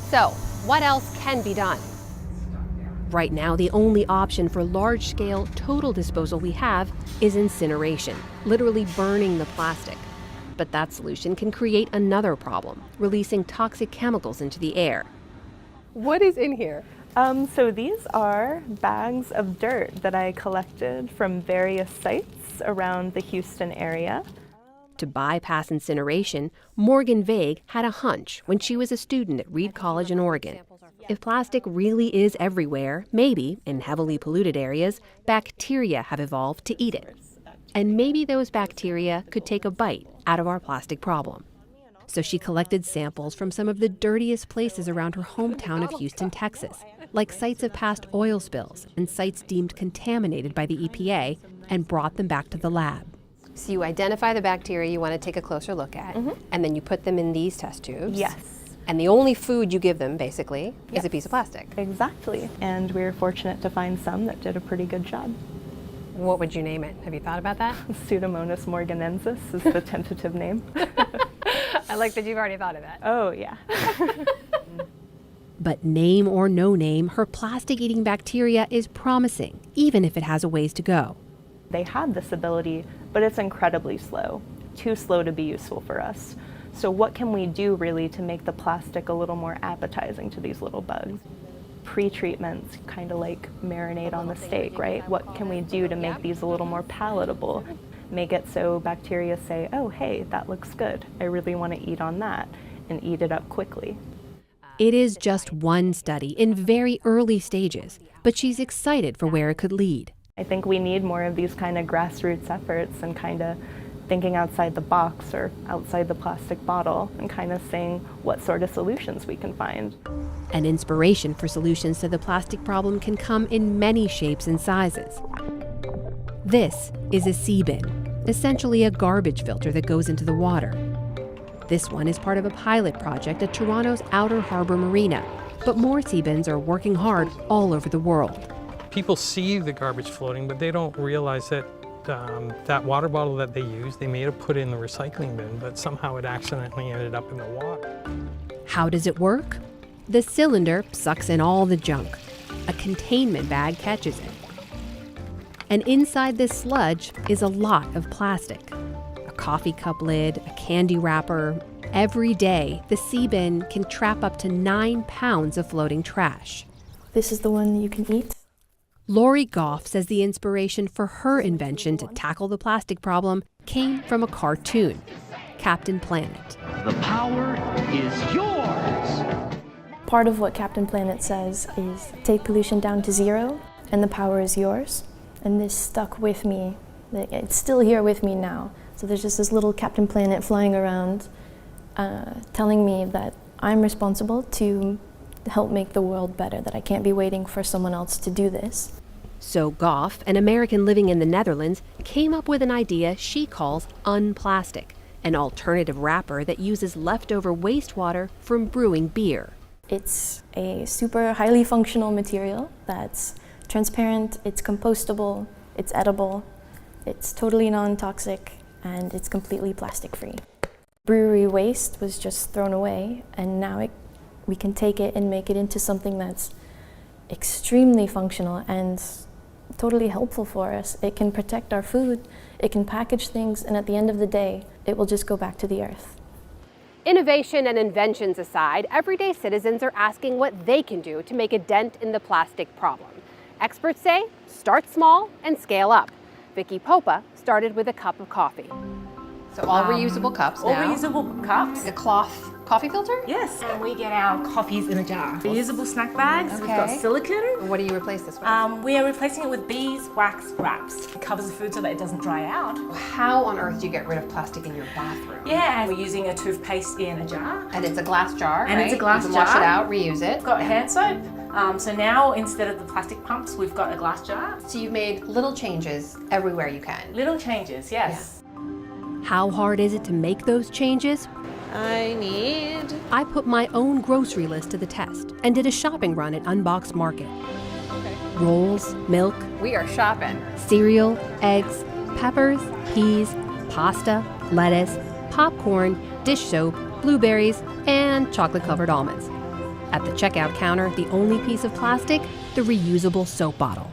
[SPEAKER 18] So, what else can be done?
[SPEAKER 1] Right now, the only option for large-scale total disposal we have is incineration, literally burning the plastic. But that solution can create another problem, releasing toxic chemicals into the air.
[SPEAKER 3] What is in here? So these are bags of dirt that I collected from various sites around the Houston area.
[SPEAKER 1] To bypass incineration, Morgan Vague had a hunch when she was a student at Reed College in Oregon. If plastic really is everywhere, maybe, in heavily polluted areas, bacteria have evolved to eat it. And maybe those bacteria could take a bite out of our plastic problem. So she collected samples from some of the dirtiest places around her hometown of Houston, Texas, like sites of past oil spills and sites deemed contaminated by the EPA, and brought them back to the lab. So you identify the bacteria you want to take a closer look at, and then you put them in these test tubes.
[SPEAKER 3] Yes.
[SPEAKER 1] And the only food you give them, basically, is a piece of plastic.
[SPEAKER 3] Exactly. And we were fortunate to find some that did a pretty good job.
[SPEAKER 1] What would you name it? Have you thought about that?
[SPEAKER 3] Pseudomonas morganensis is the tentative name.
[SPEAKER 1] I like that you've already thought of that.
[SPEAKER 3] Oh, yeah.
[SPEAKER 1] But name or no name, her plastic-eating bacteria is promising, even if it has a ways to go.
[SPEAKER 3] They have this ability, but it's incredibly slow, too slow to be useful for us. So what can we do really to make the plastic a little more appetizing to these little bugs? Pre-treatments, kind of like marinade on the steak, right? What can we do to make these a little more palatable? Make it so bacteria say, oh, hey, that looks good. I really want to eat on that, and eat it up quickly.
[SPEAKER 1] It is just one study in very early stages, but she's excited for where it could lead.
[SPEAKER 3] I think we need more of these kind of grassroots efforts and kind of thinking outside the box or outside the plastic bottle and kind of seeing what sort of solutions we can find.
[SPEAKER 1] An inspiration for solutions to the plastic problem can come in many shapes and sizes. This is a sea bin, essentially a garbage filter that goes into the water. This one is part of a pilot project at Toronto's Outer Harbour Marina, but more sea bins are working hard all over the world.
[SPEAKER 4] People see the garbage floating, but they don't realize that that water bottle that they use, they may have put in the recycling bin, but somehow it accidentally ended up in the water.
[SPEAKER 1] How does it work? The cylinder sucks in all the junk. A containment bag catches it. And inside this sludge is a lot of plastic. A coffee cup lid, a candy wrapper. Every day, the sea bin can trap up to 9 pounds of floating trash.
[SPEAKER 21] This is the one you can eat.
[SPEAKER 1] Lori Goff says the inspiration for her invention to tackle the plastic problem came from a cartoon, Captain Planet.
[SPEAKER 23] The power is yours.
[SPEAKER 21] Part of what Captain Planet says is take pollution down to zero and the power is yours. And this stuck with me. It's still here with me now. So there's just this little Captain Planet flying around telling me that I'm responsible to help make the world better, that I can't be waiting for someone else to do this.
[SPEAKER 1] So Goff, an American living in the Netherlands, came up with an idea she calls Unplastic, an alternative wrapper that uses leftover wastewater from brewing beer.
[SPEAKER 21] It's a super highly functional material that's transparent, it's compostable, it's edible, it's totally non-toxic, and it's completely plastic-free. Brewery waste was just thrown away, and now we can take it and make it into something that's extremely functional and totally helpful for us. It can protect our food, it can package things, and at the end of the day, it will just go back to the earth.
[SPEAKER 18] Innovation and inventions aside, everyday citizens are asking what they can do to make a dent in the plastic problem. Experts say, start small and scale up. Vicky Popa started with a cup of coffee.
[SPEAKER 1] So all reusable cups now.
[SPEAKER 5] All reusable cups.
[SPEAKER 1] A cloth coffee filter?
[SPEAKER 5] Yes, and we get our coffees in a jar. Reusable snack bags.
[SPEAKER 1] Okay.
[SPEAKER 5] We've got silicone.
[SPEAKER 1] What do you replace this with?
[SPEAKER 5] We are replacing it with beeswax wraps. It covers the food so that it doesn't dry out.
[SPEAKER 1] How on earth do you get rid of plastic in your bathroom?
[SPEAKER 5] Yeah, we're using a toothpaste in a jar.
[SPEAKER 1] And it's a glass jar,
[SPEAKER 5] And
[SPEAKER 1] right?
[SPEAKER 5] it's a glass
[SPEAKER 1] you can
[SPEAKER 5] jar.
[SPEAKER 1] wash it out, reuse it.
[SPEAKER 5] We've got hand soap. So now instead of the plastic pumps, we've got a glass jar.
[SPEAKER 1] So you've made little changes everywhere you can.
[SPEAKER 5] Little changes, yes.
[SPEAKER 1] How hard is it to make those changes? I put my own grocery list to the test and did a shopping run at Unboxed Market. Rolls, milk.
[SPEAKER 18] We are shopping.
[SPEAKER 1] Cereal, eggs, peppers, peas, pasta, lettuce, popcorn, dish soap, blueberries, and chocolate-covered almonds. At the checkout counter, the only piece of plastic, the reusable soap bottle.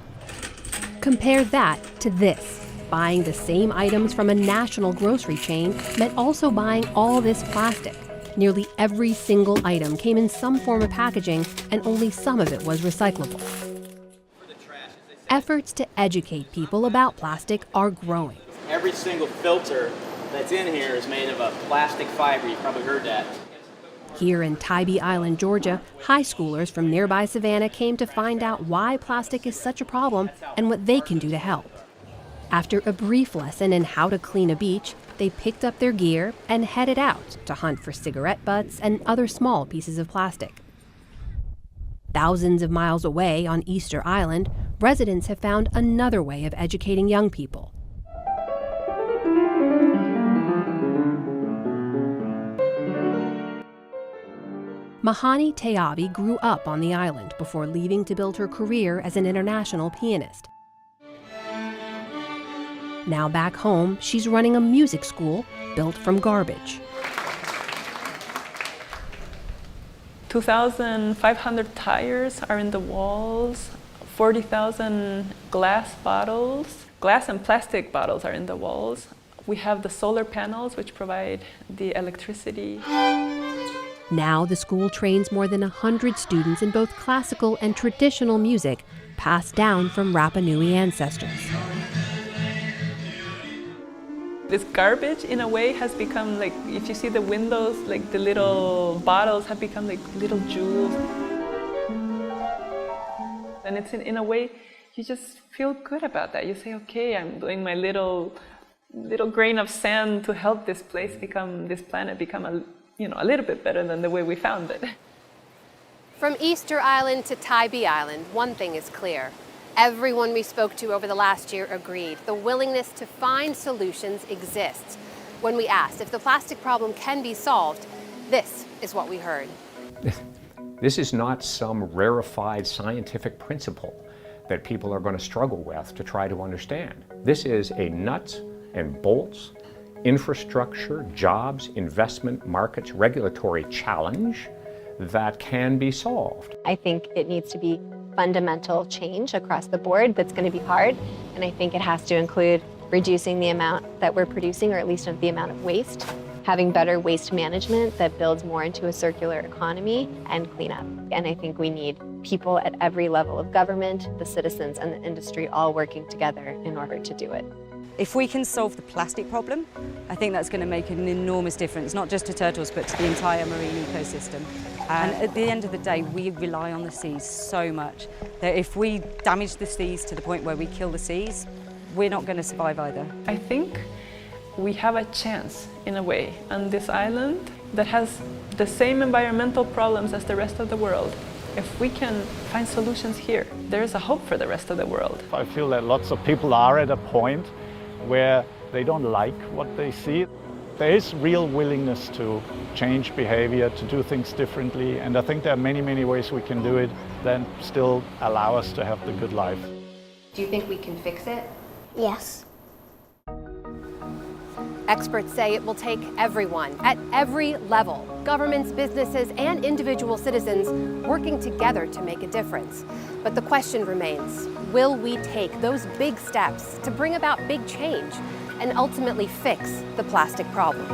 [SPEAKER 1] Compare that to this. Buying the same items from a national grocery chain meant also buying all this plastic. Nearly every single item came in some form of packaging, and only some of it was recyclable. Efforts to educate people about plastic are growing.
[SPEAKER 6] Every single filter that's in here is made of a plastic fiber. You've probably heard that.
[SPEAKER 1] Here in Tybee Island, Georgia, high schoolers from nearby Savannah came to find out why plastic is such a problem and what they can do to help. After a brief lesson in how to clean a beach, they picked up their gear and headed out to hunt for cigarette butts and other small pieces of plastic. Thousands of miles away on Easter Island, residents have found another way of educating young people. Mahani Tayabi grew up on the island before leaving to build her career as an international pianist. Now back home, she's running a music school built from garbage.
[SPEAKER 7] 2,500 tires are in the walls, 40,000 glass and plastic bottles are in the walls. We have the solar panels which provide the electricity.
[SPEAKER 1] Now the school trains more than 100 students in both classical and traditional music passed down from Rapa Nui ancestors.
[SPEAKER 7] This garbage, in a way, has become like, if you see the windows, like the little bottles have become like little jewels. And it's in a way, you just feel good about that. You say, okay, I'm doing my little grain of sand to help this planet become a little bit better than the way we found it.
[SPEAKER 18] From Easter Island to Tybee Island, one thing is clear. Everyone we spoke to over the last year agreed the willingness to find solutions exists. When we asked if the plastic problem can be solved, this is what we heard.
[SPEAKER 17] This is not some rarefied scientific principle that people are going to struggle with to try to understand. This is a nuts and bolts, infrastructure, jobs, investment, markets, regulatory challenge that can be solved.
[SPEAKER 8] I think it needs to be fundamental change across the board that's going to be hard, and I think it has to include reducing the amount that we're producing, or at least the amount of waste, having better waste management that builds more into a circular economy, and cleanup. And I think we need people at every level of government, the citizens and the industry all working together in order to do it.
[SPEAKER 22] If we can solve the plastic problem, I think that's going to make an enormous difference, not just to turtles, but to the entire marine ecosystem. And at the end of the day, we rely on the seas so much that if we damage the seas to the point where we kill the seas, we're not going to survive either.
[SPEAKER 7] I think we have a chance, in a way, on this island that has the same environmental problems as the rest of the world. If we can find solutions here, there is a hope for the rest of the world.
[SPEAKER 2] I feel that lots of people are at a point where they don't like what they see. There is real willingness to change behavior, to do things differently, and I think there are many, many ways we can do it that still allow us to have the good life.
[SPEAKER 18] Do you think we can fix it?
[SPEAKER 16] Yes.
[SPEAKER 18] Experts say it will take everyone at every level, governments, businesses, and individual citizens working together to make a difference. But the question remains, will we take those big steps to bring about big change and ultimately fix the plastic problem?